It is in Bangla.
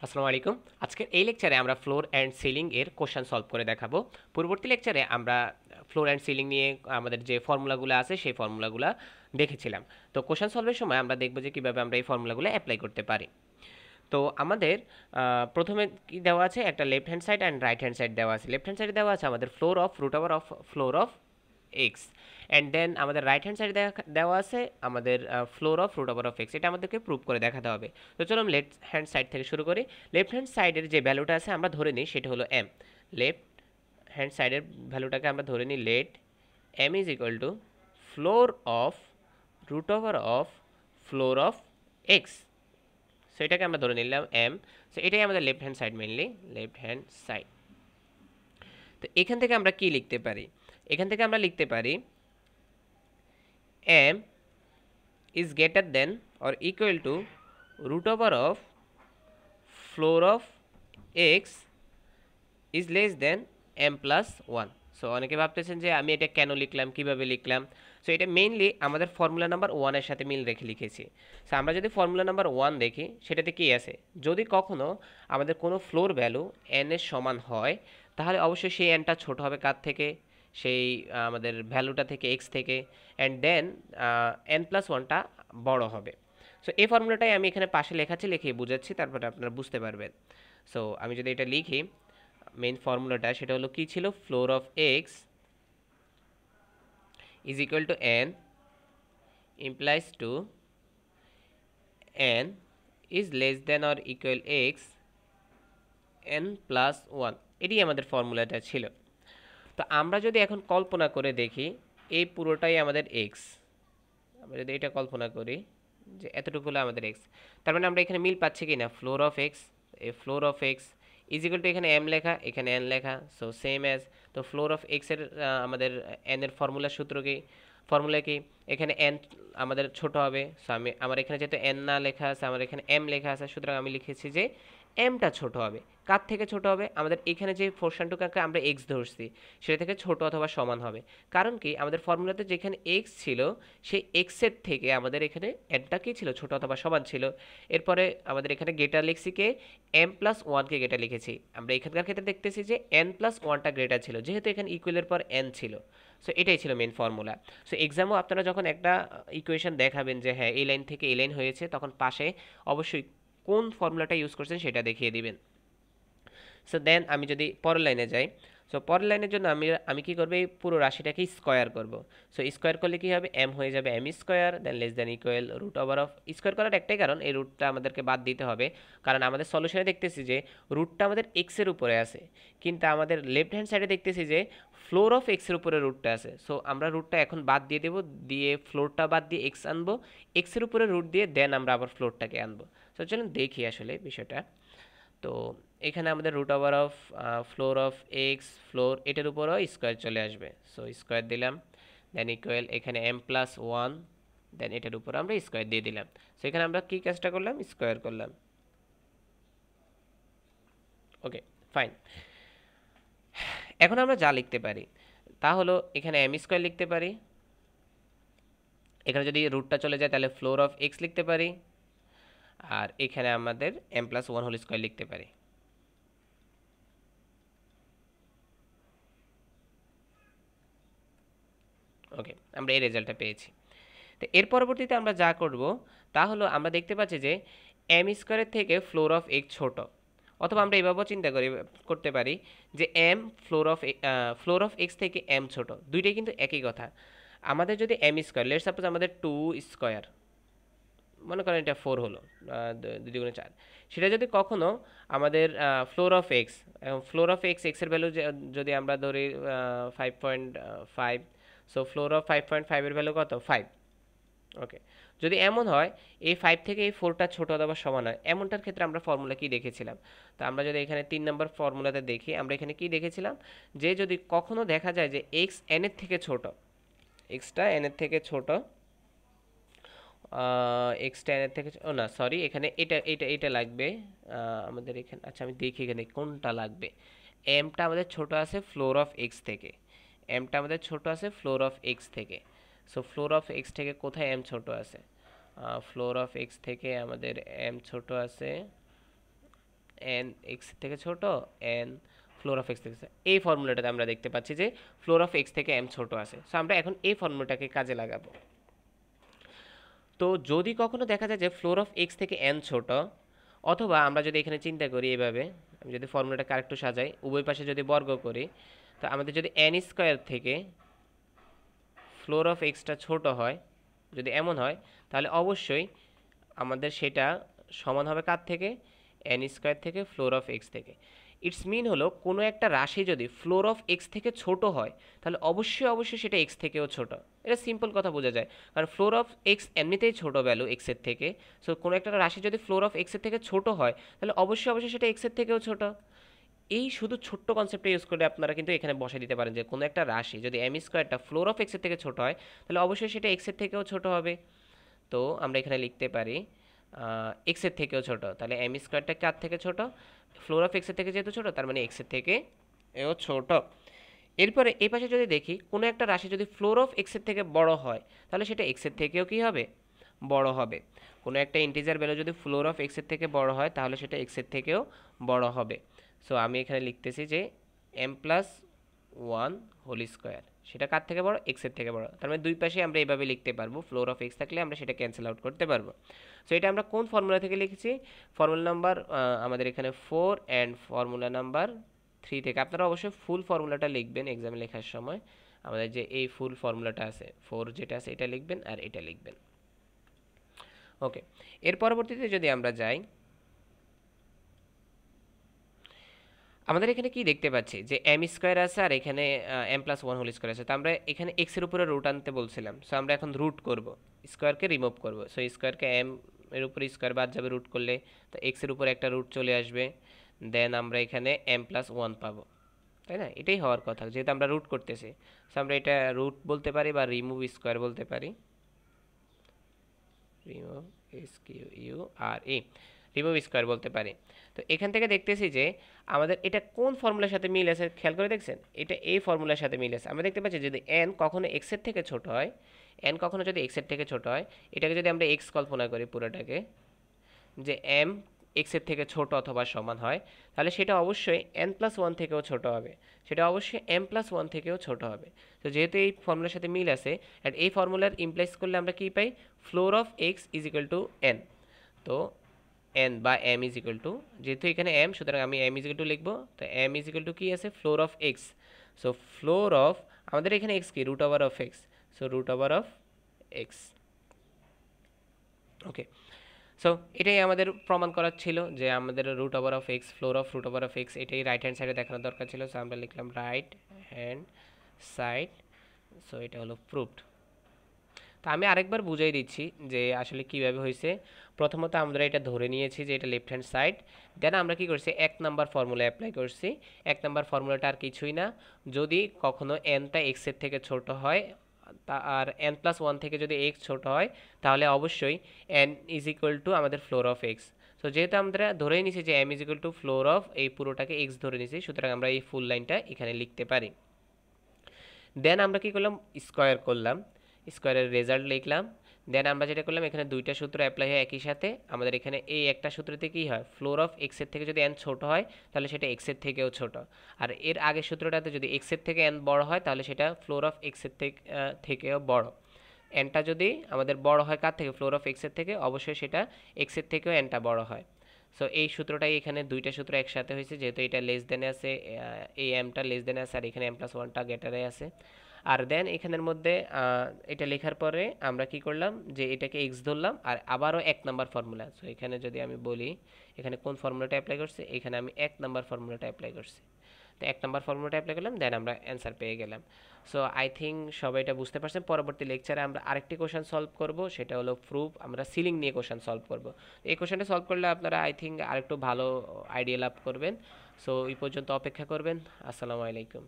আসসালামু আলাইকুম। আজকের এই লেকচারে আমরা ফ্লোর অ্যান্ড সিলিং এর কোশ্চেন সলভ করে দেখাবো। পূর্ববর্তী লেকচারে আমরা ফ্লোর অ্যান্ড সিলিং নিয়ে আমাদের যে ফর্মুলাগুলো আছে সেই ফর্মুলাগুলো দেখেছিলাম। তো কোশ্চেন সলভের সময় আমরা দেখব যে কিভাবে আমরা এই ফর্মুলাগুলো অ্যাপ্লাই করতে পারি। তো আমাদের প্রথমে কি দেওয়া আছে, একটা left hand side and right hand side দেওয়া আছে। লেফট হ্যান্ড সাইডে দেওয়া আছে আমাদের floor of root over of floor of x, and then আমাদের রাইট হ্যান্ড সাইডে দেওয়া আছে আমাদের floor of root over of x. এটা আমাদেরকে প্রুভ করে দেখাতে হবে। তো চলুন লেফট হ্যান্ড সাইড থেকে শুরু করি। লেফট হ্যান্ড সাইডের যে ভ্যালুটা আছে আমরা ধরে নিই সেটা হলো এম। লেফট হ্যান্ড সাইডের ভ্যালুটাকে আমরা ধরে নিই let m is equal to floor of root over of floor of x. So এটাকে আমরা ধরে নিলাম এম। সো এটাই আমাদের left hand side, mainly left hand side. তো এখান থেকে আমরা কি লিখতে পারি? এখান থেকে আমরা লিখতে পারি M is greater than or equal to root over of floor of x is less than m plus 1. So অনেকে ভাবতেছেন যে আমি এটা কেন লিখলাম, কিভাবে লিখলাম। সো এটা মেইনলি আমাদের ফর্মুলা নাম্বার 1 এর সাথে মিল রেখে লিখেছি। সো আমরা যদি ফর্মুলা নাম্বার 1 দেখি সেটাতে কি আছে, যদি কখনো আমাদের কোনো ফ্লোর ভ্যালু n এর সমান হয় তাহলে অবশ্যই সেই nটা ছোট হবে কার থেকে, সেই আমাদের ভ্যালুটা থেকে x থেকে, অ্যান্ড দেন n প্লাস 1টা বড় হবে। সো এই ফর্মুলাটাই আমি এখানে পাশে লেখাচ্ছি, লিখে বুঝাচ্ছি, তারপরে আপনারা বুঝতে পারবেন। সো আমি যদি এটা লিখি, মেইন ফর্মুলাটা সেটা হলো কি ছিল, floor of x is equal to n implies to n is less than or equal x n plus one. এটি আমাদের ফর্মুলাটা ছিল। তো আমরা যদি এখন কল্পনা করে দেখি এই পুরোটাই আমাদের এক্স, আমরা যদি এটা কল্পনা করি যে এতটুকু হলো আমাদের এক্স, তার মানে আমরা এখানে মিল পাচ্ছি কি না, ফ্লোর অফ এক্স, এই floor of x is equal two এখানে এম লেখা, এখানে এন লেখা, সো সেম অ্যাজ। তো ফ্লোর অফ এক্সের আমাদের এন এর ফর্মুলার সূত্র কি, ফর্মুলা কি, এখানে এন আমাদের ছোট হবে। সো আমার এখানে যেহেতু এন না লেখা আছে, আমার এখানে এম লেখা আছে, সুতরাং আমি লিখেছি যে এমটা ছোট হবে। কার থেকে ছোট হবে? আমাদের এখানে যে পোর্শনটুকুকে আমরা এক্স ধরছি সেটা থেকে ছোট অথবা সমান হবে। কারণ কি, আমাদের ফর্মুলাতে যেখানে এক্স ছিল সেই এক্সের থেকে আমাদের এখানে এনটা কি ছিল, ছোট অথবা সমান ছিল। এরপরে আমাদের এখানে গ্রেটার লিখছি কে, এম প্লাস ওয়ানকে গ্রেটার লিখেছি। আমরা এখানকার ক্ষেত্রে দেখতেছি যে এন প্লাস ওয়ানটা গ্রেটার ছিল, যেহেতু এখানে ইকুয়ালের পর এন ছিল। সো এটাই ছিল মেন ফর্মুলা। সো এক্সামও আপনারা যখন একটা ইকুয়েশন দেখাবেন যে হ্যাঁ এই লাইন থেকে এই লাইন হয়েছে, তখন পাশে অবশ্যই কোন ফর্মুলাটা ইউজ করছেন সেটা দেখিয়ে দিবেন। সো দেন আমি যদি পরের লাইনে যাই, সো পরের লাইনের জন্য আমি কি করবো, এই পুরো রাশিটাকে স্কোয়ার করব। সো স্কোয়ার করলে কি হবে, এম হয়ে যাবে m square then less than equal root over of, square করার একটাই কারণ এই রুটটা আমাদেরকে বাদ দিতে হবে, কারণ আমাদের সলিউশনে দেখতেছি যে রুটটা আমাদের এক্সের উপরে আছে, কিন্তু আমাদের লেফট হ্যান্ড সাইডে দেখতেছি যে ফ্লোর অফ এক্সের উপরে রুটটা আছে। সো আমরা রুটটা এখন বাদ দিয়ে দেবো, দিয়ে ফ্লোরটা বাদ দিয়ে এক্স আনবো, এক্সের উপরে রুট দিয়ে দেন আমরা আবার ফ্লোরটাকে আনবো। সো চলুন দেখি আসলে বিষয়টা। তো এখানে আমাদের root over of floor of x, floor এটার উপরও স্কোয়ার চলে আসবে। সো স্কোয়ার দিলাম, দেন ইকুয়াল এখানে এম প্লাস ওয়ান, দেন এটার উপর আমরা স্কোয়ার দিয়ে দিলাম। সো এখানে আমরা কী কাজটা করলাম, স্কোয়ার করলাম। ওকে, ফাইন। এখন আমরা যা লিখতে পারি তা হলো এখানে এম স্কোয়ার লিখতে পারি, এখানে যদি রুটটা চলে যায় তাহলে ফ্লোর অফ এক্স লিখতে পারি, আর এখানে আমাদের m plus one whole square লিখতে পারি। ওকে, আমরা এই রেজাল্টটা পেয়েছি। তো এর পরবর্তীতে আমরা যা করব তা হলো, আমরা দেখতে পাচ্ছি যে এম স্কোয়ারের থেকে ফ্লোর অফ এক্স ছোট, অথবা আমরা এভাবেও চিন্তা করতে পারি যে এম ফ্লোর অফ এক্স থেকে এম ছোট, দুইটাই কিন্তু একই কথা। আমাদের যদি এম স্কোয়ার, লেটস সাপোজ আমাদের টু স্কোয়ার, মনে করেন এটা ফোর হলো, দুই দুগুণে চার, সেটা যদি কখনো আমাদের ফ্লোর অফ এক্স, এক্সের ভ্যালু যদি আমরা ধরি 5.5, সো ফ্লোর অফ 5.5 এর ভ্যালু কত, 5। ওকে, যদি এমন হয় এই 5 থেকে এই 4টা ছোট অথবা সমান হয়, এমনটার ক্ষেত্রে আমরা ফর্মুলা কি দেখেছিলাম? তো আমরা যদি এখানে 3 নম্বর ফর্মুলাতে দেখি, আমরা এখানে কি দেখেছিলাম, যে যদি কখনো দেখা যায় যে এক্স এন এর থেকে ছোট, এক্সটা এন এর থেকে ছোট, এক্সটা এন এর থেকে ও না সরি, এখানে এটা লাগবে আমাদের এখানে। আচ্ছা আমি দেখি এখানে কোনটা লাগবে। এমটা আমাদের ছোট আছে ফ্লোর অফ এক্স থেকে, এমটা আমাদের ছোট আছে ফ্লোর অফ এক্স থেকে। সো ফ্লোর অফ এক্স থেকে কোথায় এম ছোট আছে, ফ্লোর অফ এক্স থেকে আমাদের এম ছোট আছে এন এক্স থেকে ছোট, এন ফ্লোর অফ এক্স থেকে ছোট। এই ফর্মুলাটাতে আমরা দেখতে পাচ্ছি যে ফ্লোর অফ এক্স থেকে এম ছোট আছে। সো আমরা এখন এই ফর্মুলাটাকে কাজে লাগাবো। তো যদি কখনো দেখা যায় যে ফ্লোর অফ এক্স থেকে এন ছোট, অথবা আমরা যদি এখানে চিন্তা করি এভাবে, আমি যদি ফর্মুলাটাকে আরেকটু সাজাই, উভয় পাশে যদি বর্গ করি, তো আমাদের যদি এন স্কোয়ার থেকে ফ্লোর অফ এক্সটা ছোট হয়, যদি এমন হয়, তাহলে অবশ্যই আমাদের সেটা সমান হবে কার থেকে? এন স্কোয়ার থেকে ফ্লোর অফ এক্স থেকে। ইটস মিন হলো কোনো একটা রাশি যদি ফ্লোর অফ এক্স থেকে ছোট হয়, তাহলে অবশ্যই সেটা এক্স থেকেও ছোট। এটা সিম্পল কথা বোঝা যায়, কারণ ফ্লোর অফ এক্স এমনিতেই ছোট ভ্যালু এক্সের থেকে। সো কোনো একটা রাশি যদি ফ্লোর অফ এক্সের থেকে ছোট হয়, তাহলে অবশ্যই সেটা এক্সের থেকেও ছোট। এই শুধু ছোট্ট কনসেপ্টটা ইউজ করে আপনারা কিন্তু এখানে বসে দিতে পারেন যে কোনো একটা রাশি যদি এম স্কোয়ারটা ফ্লোর অফ এক্সের থেকে ছোট হয়, তাহলে অবশ্যই সেটা এক্সের থেকেও ছোট হবে। তো আমরা এখানে লিখতে পারি এক্সের থেকেও ছোট, তাহলে এম স্কোয়ারটা কার থেকে ছোট? ফ্লোর অফ এক্সের থেকে যেহেতু ছোট, তার মানে এক্সের থেকে এও ছোট। এরপরে এই পাশে যদি দেখি কোনো একটা রাশি যদি ফ্লোর অফ এক্সের থেকে বড় হয়, তাহলে সেটা এক্সের থেকেও কি হবে? বড় হবে। কোনো একটা ইন্টিজার ভ্যালু যদি ফ্লোর অফ এক্সের থেকে বড় হয়, তাহলে সেটা এক্সের থেকেও বড় হবে। সো আমি এখানে লিখতেছি যে m plus one whole square, সেটা কার থেকে বড়? এক্সের থেকে বড়। তার মানে দুই পাশে আমরা এইভাবে লিখতে পারবো, ফ্লোর অফ এক্স থাকলে আমরা সেটা ক্যান্সেল আউট করতে পারবো। সো এটা আমরা কোন ফর্মুলা থেকে লিখেছি? ফর্মুলা নাম্বার আমাদের এখানে 4 অ্যান্ড ফর্মুলা নাম্বার 3 থেকে। আপনারা অবশ্যই ফুল ফর্মুলাটা লিখবেন এক্সামে লেখার সময়। আমাদের যে এই ফুল ফর্মুলাটা আছে 4 যেটা আছে এটা লিখবেন আর এটা লিখবেন। ওকে, এর পরবর্তীতে যদি আমরা যাই, আমাদের এখানে কি দেখতে পাচ্ছি যে এম স্কোয়ার আছে আর এখানে m plus one whole square আছে। তো আমরা এখানে এক্সের উপরে রুট আনতে বলছিলাম। সো আমরা এখন রুট করব, স্কোয়ারকে রিমুভ করব। সো স্কোয়ারকে এম এর উপরে স্কোয়ার বাদ যাবে রুট করলে, তো এক্সের উপরে একটা রুট চলে আসবে। দেন আমরা এখানে এম প্লাস ওয়ান পাবো, তাই না? এটাই হওয়ার কথা, যেহেতু আমরা রুট করতেছি। সো আমরা এটা রুট বলতে পারি বা রিমুভ স্কোয়ার বলতে পারি। রিমুভ SQURE, রিমুভ স্কোয়ার বলতে পারি। তো এখান থেকে দেখতেছি যে আমাদের এটা কোন ফর্মুলার সাথে মিল আছে, খেয়াল করে দেখছেন? এটা এই ফর্মুলার সাথে মিল আছে। আমরা দেখতে পাচ্ছি যদি এন কখনো এক্সের থেকে ছোট হয়, এন কখনো যদি এক্সের থেকে ছোট হয়, এটাকে যদি আমরা এক্স কল্পনা করি পুরোটাকে, যে এম এক্সের থেকে ছোট অথবা সমান হয়, তাহলে সেটা অবশ্যই এন প্লাস ওয়ান থেকেও ছোট হবে, সেটা অবশ্যই এম প্লাস ওয়ান থেকেও ছোট হবে। তো যেহেতু এই ফর্মুলার সাথে মিল আছে, অ্যান্ড এই ফর্মুলার ইমপ্লাইজ করলে আমরা কী পাই? Floor of x is equal to n. তো এন বা এম ইজ ইকুয়াল টু, যেহেতু এখানে এম, সুতরাং আমি এম ইজ ইকুয়াল টু লিখবো। তো এম ইজ ইকুয়াল টু কী আছে? Floor of x. So floor of, আমাদের এখানে এক্স কি? Root over of x. So root over of x. Okay, so এটাই আমাদের প্রমাণ করার ছিল যে আমাদের root over of x, floor of root over of x, এটাই রাইট হ্যান্ড সাইডে দেখানোর দরকার ছিল। সো আমরা লিখলাম রাইট হ্যান্ড সাইড। সো এটা হলো প্রুফড। তো আমি আরেকবার বুঝিয়ে দিচ্ছি যে আসলে কিভাবে হয়েছে। প্রথমত আমরা এটা ধরে নিয়েছি যে এটা লেফট হ্যান্ড সাইড, দেন আমরা কি করছি? 1 নাম্বার ফর্মুলা অ্যাপ্লাই করছি। 1 নাম্বার ফর্মুলাটা আর কিছুই না, যদি কখনো এনটা এক্সের থেকে ছোট হয় আর এন প্লাস ওয়ান থেকে যদি এক্স ছোট হয়, তাহলে অবশ্যই এন ইজ ইকুয়াল টু আমাদের ফ্লোর অফ এক্স। সো যেহেতু আমরা ধরেই নিছি যে m is equal to floor of এই পুরোটাকে এক্স ধরে নিছি, সুতরাং আমরা এই ফুল লাইনটা এখানে লিখতে পারি। দেন আমরা কি করলাম? স্কোয়ার করলাম, স্কোয়ারের রেজাল্ট লিখলাম। দেন আমরা যেটা করলাম, এখানে দুইটা সূত্র অ্যাপ্লাই হয় একই সাথে। আমাদের এখানে এই একটা সূত্রতে কি হয়? ফ্লোর অফ এক্সের থেকে যদি এন ছোট হয়, তাহলে সেটা এক্সের থেকেও ছোট। আর এর আগের সূত্রটাতে যদি এক্সের থেকে এন বড় হয়, তাহলে সেটা ফ্লোর অফ এক্সের থেকেও বড়। এনটা যদি আমাদের বড় হয় কার থেকে? ফ্লোর অফ এক্সের থেকে, অবশ্যই সেটা এক্সের থেকেও এনটা বড় হয়। সো এই সূত্রটাই এখানে দুইটা সূত্র একসাথে হয়েছে, যেহেতু এটা লেস দেনে আছে, এই এমটা লেস দেনে আছে আর এখানে এম প্লাস ওয়ানটা গ্রেটারে আছে। আর দেন এখানের মধ্যে এটা লেখার পরে আমরা কি করলাম? যে এটাকে এক্স ধরলাম আর আবারও 1 নাম্বার ফর্মুলা। সো এখানে যদি আমি বলি এখানে কোন ফর্মুলাটা অ্যাপ্লাই করছি, এখানে আমি 1 নাম্বার ফর্মুলাটা অ্যাপ্লাই করছি। তো 1 নাম্বার ফর্মুলাটা অ্যাপ্লাই করলাম, দেন আমরা অ্যান্সার পেয়ে গেলাম। সো আই থিঙ্ক সবাই এটা বুঝতে পারছেন। পরবর্তী লেকচারে আমরা আরেকটি কোশ্চেন সলভ করব, সেটা হলো প্রুফ। আমরা সিলিং নিয়ে কোশ্চেন সলভ করব। এই কোশ্চেনটা সলভ করলে আপনারা আই থিঙ্ক আরেকটু ভালো আইডিয়া লাভ করবেন। সো এই পর্যন্ত অপেক্ষা করবেন। আসসালামু আলাইকুম।